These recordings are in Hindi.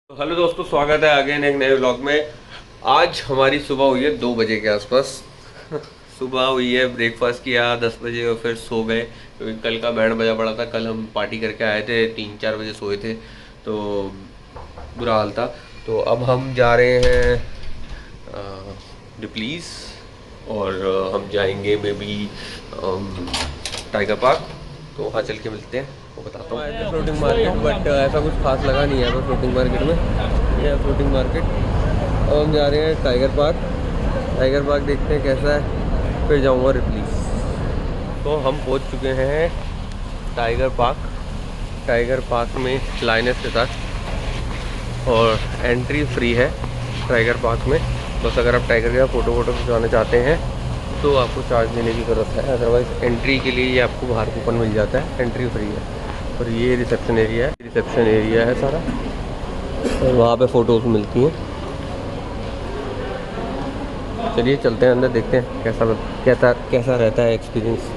तो हेलो दोस्तों, स्वागत है अगेन एक नए व्लॉग में। आज हमारी सुबह हुई है 2 बजे के आसपास। सुबह हुई है, ब्रेकफास्ट किया 10 बजे और फिर सो गए क्योंकि कल का बैंड बजा पड़ा था। कल हम पार्टी करके आए थे, 3-4 बजे सोए थे तो बुरा हाल था। तो अब हम जा रहे हैं डिप्लीज और हम जाएंगे मे बी टाइगर पार्क। तो वहाँ चल के मिलते हैं, वो बताता हूँ। आए थे फ्लोटिंग मार्केट बट ऐसा कुछ खास लगा नहीं है फ्लोटिंग मार्केट में। यह फ्लोटिंग मार्केट। अब हम जा रहे हैं टाइगर पार्क। टाइगर पार्क देखते हैं कैसा है, फिर जाऊँगा रिप्लीज। तो हम पहुँच चुके हैं टाइगर पार्क। टाइगर पार्क में लाइनस के साथ और एंट्री फ्री है टाइगर पार्क में। बस अगर आप टाइगर का फ़ोटो खिंचवाना चाहते हैं तो आपको चार्ज देने की ज़रूरत है, अदरवाइज़ एंट्री के लिए ये आपको बाहर कूपन मिल जाता है, एंट्री फ्री है। और ये रिसेप्शन एरिया है सारा, और वहाँ पे फ़ोटोज़ मिलती हैं। चलिए चलते हैं अंदर, देखते हैं कैसा रहता है एक्सपीरियंस।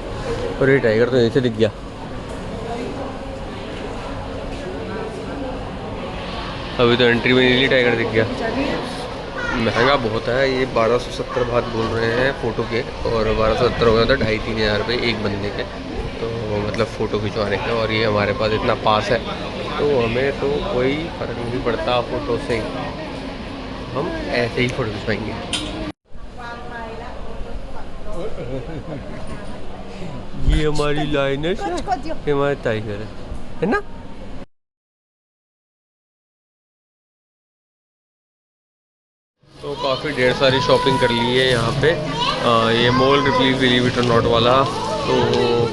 और ये टाइगर तो यहीं से दिख गया। अभी तो एंट्री में नीली टाइगर दिख गया। महंगा बहुत है ये, 1270 बात बोल रहे हैं फ़ोटो के, और 1270 हो गया था 2,500-3 हज़ार रुपये एक बंदे के। तो मतलब फ़ोटो खिंचवाने के। और ये हमारे पास इतना पास है तो हमें तो कोई फ़र्क नहीं पड़ता फ़ोटो से, हम ऐसे ही फ़ोटो खिंचवाएंगे। ये हमारी लाइनस है, ये हमारा टाइगर है ना। तो काफ़ी ढेर सारी शॉपिंग कर ली है यहाँ पे। ये मॉल रिप्लीज बिलीव इट और नॉट वाला, तो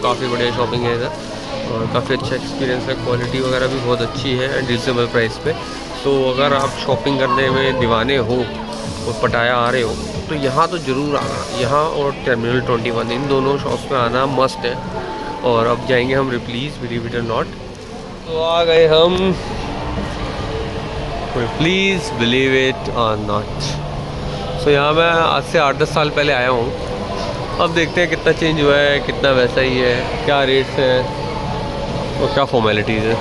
काफ़ी बढ़िया शॉपिंग है इधर और काफ़ी अच्छा एक्सपीरियंस है। क्वालिटी वगैरह भी बहुत अच्छी है एंड रिजनेबल प्राइस पे। तो अगर आप शॉपिंग करने में दीवाने हो और पटाया आ रहे हो तो यहाँ तो ज़रूर आना। यहाँ और टर्मिनल 21 इन दोनों शॉप्स में आना मस्ट है। और अब जाएंगे हम रिप्लीज बिलीव इट और नॉट। तो आ गए हम प्लीज़ बिलीव इट और नॉट। सो यहाँ मैं आज से 8-10 साल पहले आया हूँ। अब देखते हैं कितना चेंज हुआ है, कितना वैसा ही है, क्या रेट्स हैं और क्या फॉर्मेलिटीज़ है।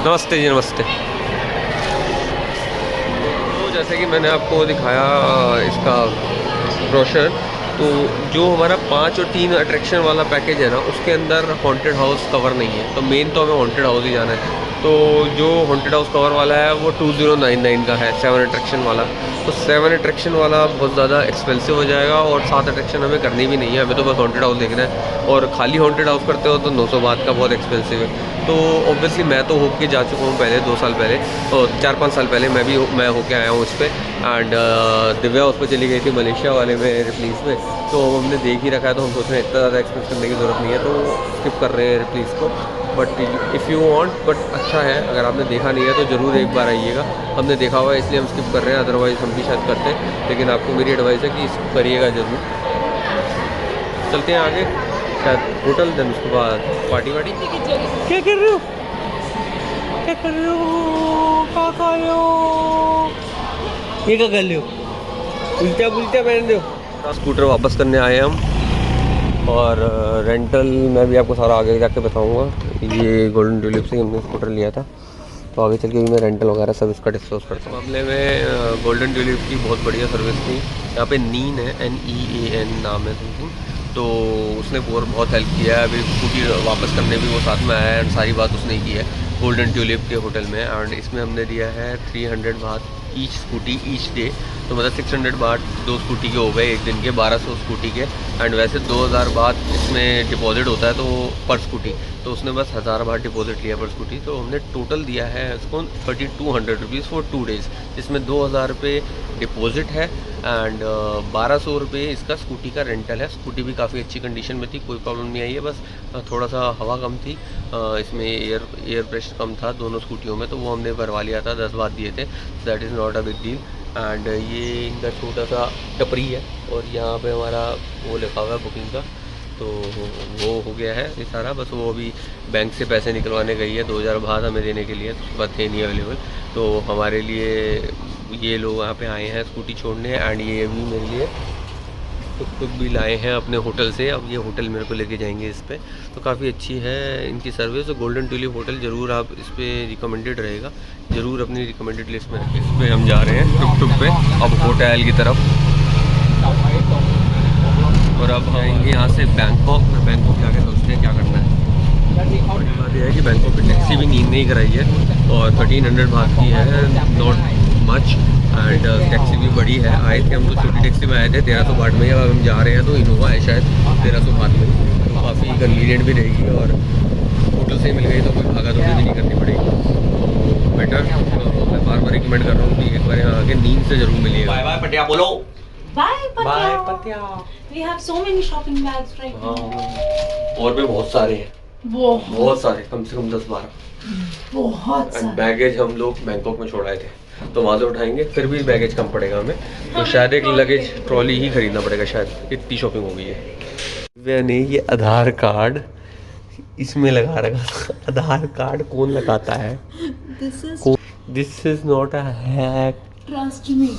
नमस्ते जी, नमस्ते। तो जैसे कि मैंने आपको दिखाया इसका ब्रोशर, तो जो हमारा 5 और 3 अट्रैक्शन वाला पैकेज है ना, उसके अंदर हॉन्टेड हाउस कवर नहीं है। तो मेन तो हमें हॉन्टेड हाउस ही जाना है। तो जो हॉन्टेड हाउस कवर वाला है वो 2099 का है, 7 अट्रैक्शन वाला। तो 7 अट्रैक्शन वाला बहुत ज़्यादा एक्सपेंसिव हो जाएगा और 7 अट्रैक्शन हमें करनी भी नहीं है, हमें तो बस हॉन्टेड हाउस देखना है। और खाली हॉन्टेड हाउस करते हो तो 900 बात का, बहुत एक्सपेंसिव है। तो ऑब्वियसली मैं तो होके जा चुका हूँ पहले 2 साल पहले, और 4-5 साल पहले मैं होके आया हूँ उस पर। एंड दिव्या उस पर चली गई थी मलेशिया वाले में रिप्लीज में। तो हमने देख ही रखा है तो हम सोच रहे हैं इतना ज़्यादा एक्सपेंस करने की ज़रूरत नहीं है, तो स्किप कर रहे हैं रिप्लीज को। But if you want, but अच्छा है, अगर आपने देखा नहीं है तो ज़रूर एक बार आइएगा। हमने देखा हुआ है इसलिए हम स्किप कर रहे हैं, अदरवाइज़ हम भी शायद करते हैं। लेकिन आपको मेरी एडवाइस है कि स्किप करिएगा ज़रूर। चलते हैं आगे, शायद होटल, देन उसके बाद पार्टी वार्टी। क्या कर रहे हो, क्या कर रहे हो, क्या खा रहे हो, ये क्या कर रहे हो, उल्टा पुल्टा पहन रहे हो। स्कूटर वापस करने आए हम, और रेंटल मैं भी आपको सारा आगे जाके बताऊंगा। ये गोल्डन ट्यूलिप से हमने स्कूटर लिया था, तो आगे चल के भी मैं रेंटल वगैरह सब इसका डिस्कस करता हूँ। मामले में गोल्डन ट्यूलिप की बहुत बढ़िया सर्विस थी। यहाँ पे नीन है, NEAN नाम है समथिंग। तो उसने बहुत हेल्प किया है। अभी स्कूटी वापस करने भी वो साथ में आया है एंड सारी बात उसने की है गोल्डन ट्यूलिप के होटल में। एंड इसमें हमने दिया है 300 बात ईच स्कूटी ईच डे। तो मतलब 600 बात 2 स्कूटी के हो गए एक दिन के, 1200 स्कूटी के। एंड वैसे 2000 बात इसमें डिपॉजिट होता है तो पर स्कूटी, तो उसने बस 1000 बात डिपॉजिट लिया पर स्कूटी। तो हमने टोटल दिया है उसको 3200 रुपीज़ फॉर 2 डेज़, जिसमें 2000 रुपये डिपॉजिट है एंड 1200 रुपये इसका स्कूटी का रेंटल है। स्कूटी भी काफ़ी अच्छी कंडीशन में थी, कोई प्रॉब्लम नहीं आई है, बस थोड़ा सा हवा कम थी, इसमें एयर प्रेशर कम था दोनों स्कूटियों में, तो वो हमने भरवा लिया था, 10 बात दिए थे। That is not a big deal. And ये इनका छोटा सा टपरी है और यहाँ पे हमारा वो लिखा हुआ है बुकिंग का, तो वो हो गया है ये सारा। बस वो अभी बैंक से पैसे निकलवाने गई है 2000 बात हमें देने के लिए, तो उसके बाद थे नहीं अवेलेबल। तो हमारे लिए ये लोग यहाँ पे आए हैं स्कूटी छोड़ने, एंड ये भी मेरे लिए टुक टुक भी लाए हैं अपने होटल से। अब ये होटल मेरे को लेके जाएंगे इस पे, तो काफ़ी अच्छी है इनकी सर्विस। तो गोल्डन ट्यूलिप होटल ज़रूर आप इस पर रिकमेंडेड रहेगा, ज़रूर अपनी रिकमेंडेड लिस्ट में रखें। इस पर हम जा रहे हैं टुक टुक पे अब होटल की तरफ, और अब आएंगे यहाँ से बैंकॉक में। बैंकॉक जाके सोचते हैं क्या करना है। बड़ी बात यह है कि बैंकॉक की टैक्सी भी नींद नहीं कराई है, और 1300 बात की है, नॉट मच। एंड टैक्सी भी बड़ी है। आए थे हम तो छोटी टैक्सी में आए थे 1300 बात में, अब हम जा रहे हैं तो इनोवा है शायद 1300 बात में, तो काफ़ी कन्वीनियंट भी रहेगी, और होटल से ही मिल गई तो कोई भागा दौड़ी भी नहीं करनी पड़ेगी। बेटर मैं बार बार रिकमेंड कर रहा हूँ कि एक बार यहाँ आके नींद से ज़रूर मिलिएगा। बाय बाय पटिया बोलो। बाय बाय पटिया। We have so many shopping bags right now. और भी बहुत सारे हैं, बहुत सारे, कम से कम 10-12 बहुत सारे। बैगेज हम लोग बैंकॉक में छोड़ आए थे, तो वहाँ से उठाएंगे, फिर भी बैगेज कम पड़ेगा हमें, तो शायद एक लगेज ट्रॉली ही खरीदना पड़ेगा शायद, इतनी शॉपिंग हो गई है। मैंने ये आधार कार्ड इसमें लगा रखा। आधार कार्ड कौन लगाता है? This is not a hack. Trust me,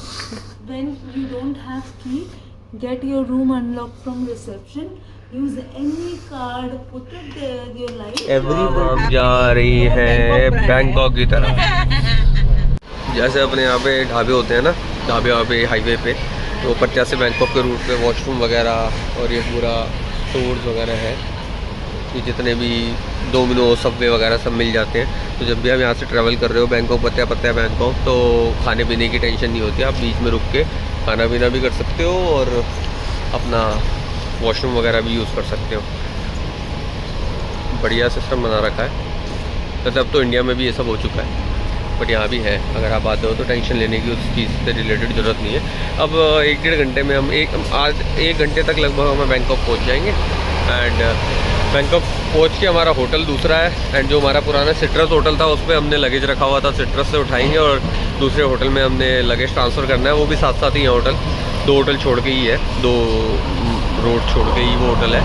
when you don't have key, get your room unlocked from reception. Use any card, put it there, your light. Everyone जा रही है बैंकॉक की तरफ। जैसे अपने यहाँ पे ढाबे होते हैं ना, ढाबे हाईवे पे, तो पटिया से बैंकॉक के रूट पे वॉशरूम वगैरह और ये पूरा स्टोर्स वगैरह है, ये जितने भी डोमिनो सबवे वगैरह सब मिल जाते हैं। तो जब भी आप यहाँ से ट्रैवल कर रहे हो बैंकॉक पटिया बैंकॉक, तो खाने पीने की टेंशन नहीं होती, आप बीच में रुक के खाना पीना भी कर सकते हो और अपना वॉशरूम वगैरह भी यूज़ कर सकते हो। बढ़िया सिस्टम बना रखा है। वैसे अब तो इंडिया में भी ये सब हो चुका है, बट यहाँ भी है। अगर आप आते हो तो टेंशन लेने की उस चीज़ से रिलेटेड ज़रूरत नहीं है। अब 1-1.5 घंटे में हम आज 1 घंटे तक लगभग हम बैंकॉक पहुँच जाएंगे। एंड बैंकॉक पहुँच के हमारा होटल दूसरा है, एंड जो हमारा पुराना सिट्रस होटल था उस पर हमने लगेज रखा हुआ था, सिट्रस से उठाएंगे और दूसरे होटल में हमने लगेज ट्रांसफ़र करना है। वो भी साथ साथ ही है होटल, 2 होटल छोड़ के ही है, 2 रोड छोड़ के ही वो होटल है।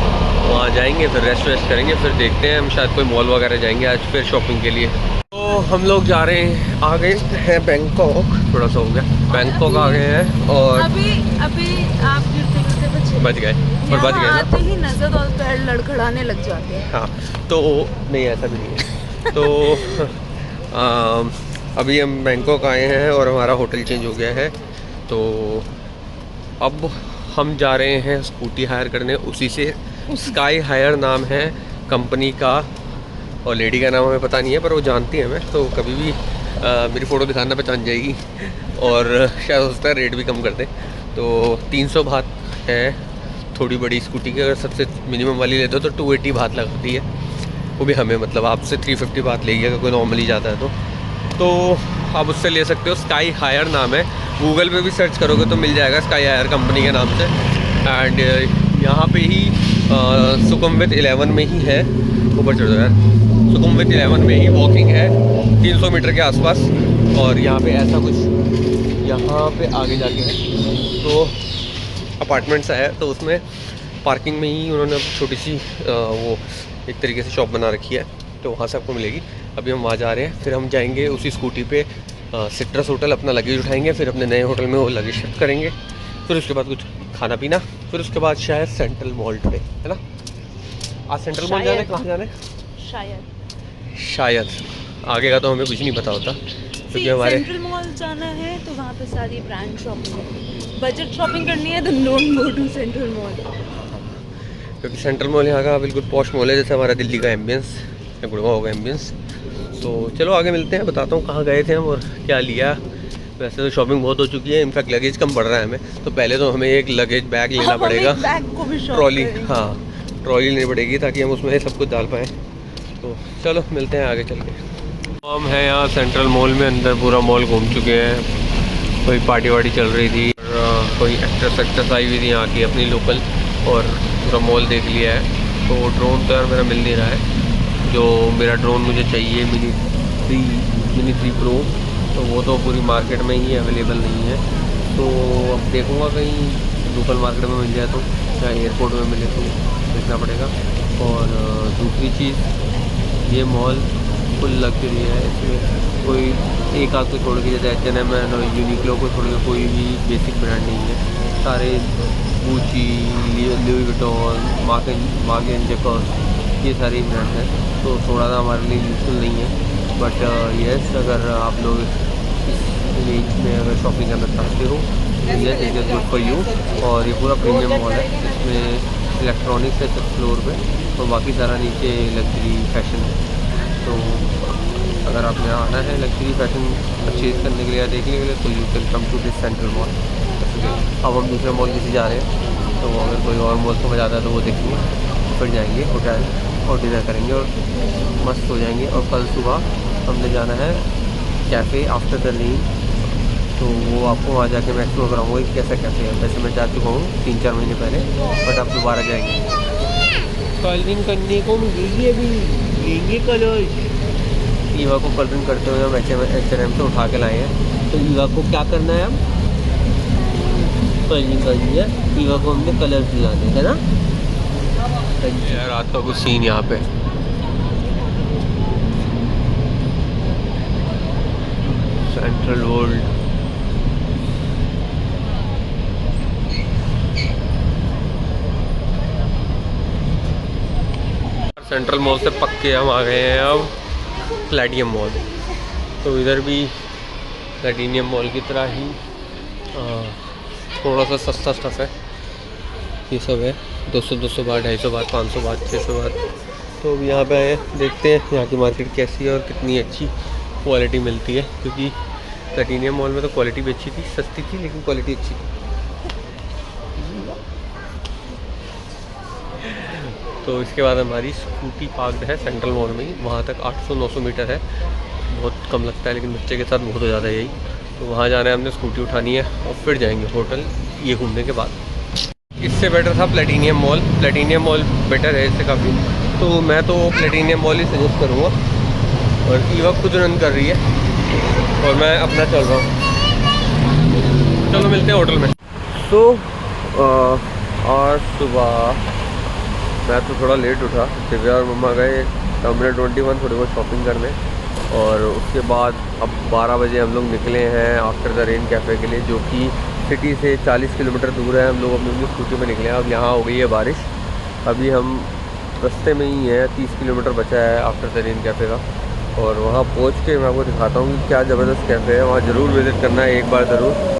वहाँ जाएंगे, फिर रेस्ट वेस्ट करेंगे, फिर देखते हैं हम शायद कोई मॉल वगैरह जाएंगे आज फिर शॉपिंग के लिए। तो हम लोग जा रहे हैं, आ गए हैं बैंकॉक, थोड़ा सा हो गया, बैंकॉक आ गए हैं। और अभी आप बच गए, पर बच गए आते ही नजर और पैर लड़खड़ाने लग जाते हैं। हाँ, तो नहीं ऐसा भी नहीं है। तो अभी हम बैंकॉक आए हैं और हमारा होटल चेंज हो गया है, तो अब हम जा रहे हैं स्कूटी हायर करने, उसी से स्काई हायर नाम है कंपनी का, और लेडी का नाम हमें पता नहीं है, पर वो जानती है हमें, तो कभी भी मेरी फ़ोटो दिखाना पहचान जाएगी, और शायद हो सकता है रेट भी कम कर दे। तो 300 बात है थोड़ी बड़ी स्कूटी की, अगर सबसे मिनिमम वाली लेते हो तो 280 बात लगाती है, वो भी हमें, मतलब आपसे 350 बात लेगी अगर कोई नॉर्मली जाता है तो आप उससे ले सकते हो। स्काई हायर नाम है, गूगल पे भी सर्च करोगे तो मिल जाएगा स्काई हायर कंपनी के नाम से। एंड यहाँ पे ही सुकुमवित 11 में ही है, ऊपर चढ़ यार, सुकुमवित 11 में ही वॉकिंग है 300 मीटर के आसपास। और यहाँ पे ऐसा कुछ, यहाँ पे आगे जाके है तो अपार्टमेंट्स है, तो उसमें पार्किंग में ही उन्होंने छोटी सी वो एक तरीके से शॉप बना रखी है, तो वहाँ से आपको मिलेगी। अभी हम वहाँ जा रहे हैं, फिर हम जाएंगे उसी स्कूटी पे सिट्रस होटल, अपना लगेज उठाएंगे, फिर अपने नए होटल में वो लगेज शिफ्ट करेंगे, फिर उसके बाद कुछ खाना पीना, फिर उसके बाद शायद सेंट्रल मॉल टुडे, है ना? आज सेंट्रल मॉल जाना है, कहाँ जाना है? शायद आगे का तो हमें कुछ नहीं पता होता, क्योंकि हमारे सेंट्रल मॉल जाना है तो वहाँ पे सारी ब्रांड शॉपिंग है। बजट शॉपिंग करनी है तो don't go to central mall, क्योंकि सेंट्रल मॉल यहाँ का बिल्कुल पॉश मॉल है, जैसे हमारा दिल्ली का एम्बियंस या गुड़गांव का एम्बियंस। तो चलो आगे मिलते हैं, बताता हूँ कहाँ गए थे हम और क्या लिया। वैसे तो शॉपिंग बहुत हो चुकी है, इनफैक्ट लगेज कम पड़ रहा है हमें, तो पहले तो हमें एक लगेज बैग लेना पड़ेगा, ट्रॉली, हाँ ट्रॉली लेनी पड़ेगी ताकि हम उसमें सब कुछ डाल पाएँ। तो चलो मिलते हैं आगे चल के। हम हैं यहाँ सेंट्रल मॉल में, अंदर पूरा मॉल घूम चुके हैं, कोई पार्टी वार्टी चल रही थी, और कोई एक्ट्रेस आई हुई थी यहाँ की अपनी लोकल, और पूरा मॉल देख लिया है। तो ड्रोन तो यार मेरा मिल नहीं रहा है, जो मेरा ड्रोन मुझे चाहिए मिनी 3 प्रो, तो वो तो पूरी मार्केट में ही अवेलेबल नहीं है। तो अब देखूँगा कहीं लोकल मार्केट में मिल जाए तो, या एयरपोर्ट में मिले तो देखना पड़ेगा। और दूसरी चीज़, ये मॉल फुल लग्जरी है, इसमें कोई एक आध को छोड़ के, जैसे H&M और यूनिक्लो को छोड़ के कोई भी बेसिक ब्रांड नहीं है, सारे Gucci, Louis Vuitton, Marc and Jacobs, ये सारी ब्रांड हैं। तो थोड़ा सा हमारे लिए यूजफुल नहीं है, बट यस अगर आप लोग इस रेंज में अगर शॉपिंग करना चाहते हो तो yes it is good for you. और ये पूरा प्रीमियम मॉल है, इसमें इलेक्ट्रॉनिक्स है 6th फ्लोर पे और बाकी सारा नीचे लग्जरी फैशन है। तो अगर आपने आना है लग्जरी फैशन परचेज करने के लिए या देखने के लिए तो you can come to this central mall. अब हम दूसरे मॉल किसी जा रहे हैं, तो अगर कोई और मॉल समझ आता है तो वो देखेंगे, फिर जाएंगे होटल और डिनर करेंगे और मस्त हो जाएंगे। और कल सुबह हमने जाना है कैफ़े आफ्टर द रेन, तो वो आपको वहाँ जाके मैं एक्सप्लोर कराऊँगा कि कैसा कैफ़े है। वैसे मैं जा चुका हूँ 3-4 महीने पहले, बट अब दोबारा जाएंगे। कलरिंग करने को मिलेगी, अभी लेंगे कलर। ईवा को कलरिंग करते हुए हम H&M से उठा के लाए हैं। तो ईवा को क्या करना है, अब कलरिंग करनी है। ईवा को हमने कलर दिलाने है ना यार। रात का कुछ सीन यहाँ पे सेंट्रल वर्ल्ड, सेंट्रल मॉल से पक्के हम आ गए हैं अब प्लेटिनियम मॉल। तो इधर भी प्लेटिनियम मॉल की तरह ही थोड़ा सा सस्ता स्टफ है। ये सब है 200 बात, 250 बात, 500 बात, 600 बात। तो अब यहाँ पे आए, देखते हैं यहाँ की मार्केट कैसी है और कितनी अच्छी क्वालिटी मिलती है, क्योंकि प्लेटिनियम मॉल में तो क्वालिटी भी अच्छी थी, सस्ती थी लेकिन क्वालिटी अच्छी थी। तो इसके बाद हमारी स्कूटी पार्कड है सेंट्रल मॉल में ही, वहाँ तक 800-900 मीटर है, बहुत कम लगता है लेकिन बच्चे के साथ बहुत हो ज़्यादा है यही। तो वहाँ जाना है, हमने स्कूटी उठानी है और फिर जाएंगे होटल ये घूमने के बाद। इससे बेटर था platinum mall, platinum mall better है इससे काफ़ी। तो मैं तो प्लेटिनियम मॉल ही सजेस्ट करूँगा। और ईवा खुद रन कर रही है और मैं अपना चल रहा हूँ। चलो मिलते हैं होटल में। तो आज सुबह मैं तो थोड़ा लेट उठा, दिव्या और मम्मा गए टर्मिनल 21 थोड़ी बहुत शॉपिंग करने, और उसके बाद अब 12 बजे हम लोग निकले हैं आफ्टर द रेन कैफ़े के लिए, जो कि सिटी से 40 किलोमीटर दूर है। हम लोग अपनी स्कूटी में निकले हैं। अब यहाँ हो गई है बारिश, अभी हम रास्ते में ही हैं, 30 किलोमीटर बचा है आफ्टर द रेन कैफ़े का। और वहाँ पहुँच के मैं आपको दिखाता हूँ कि क्या ज़बरदस्त कैफ़े है, वहाँ ज़रूर विज़िट करना है एक बार ज़रूर।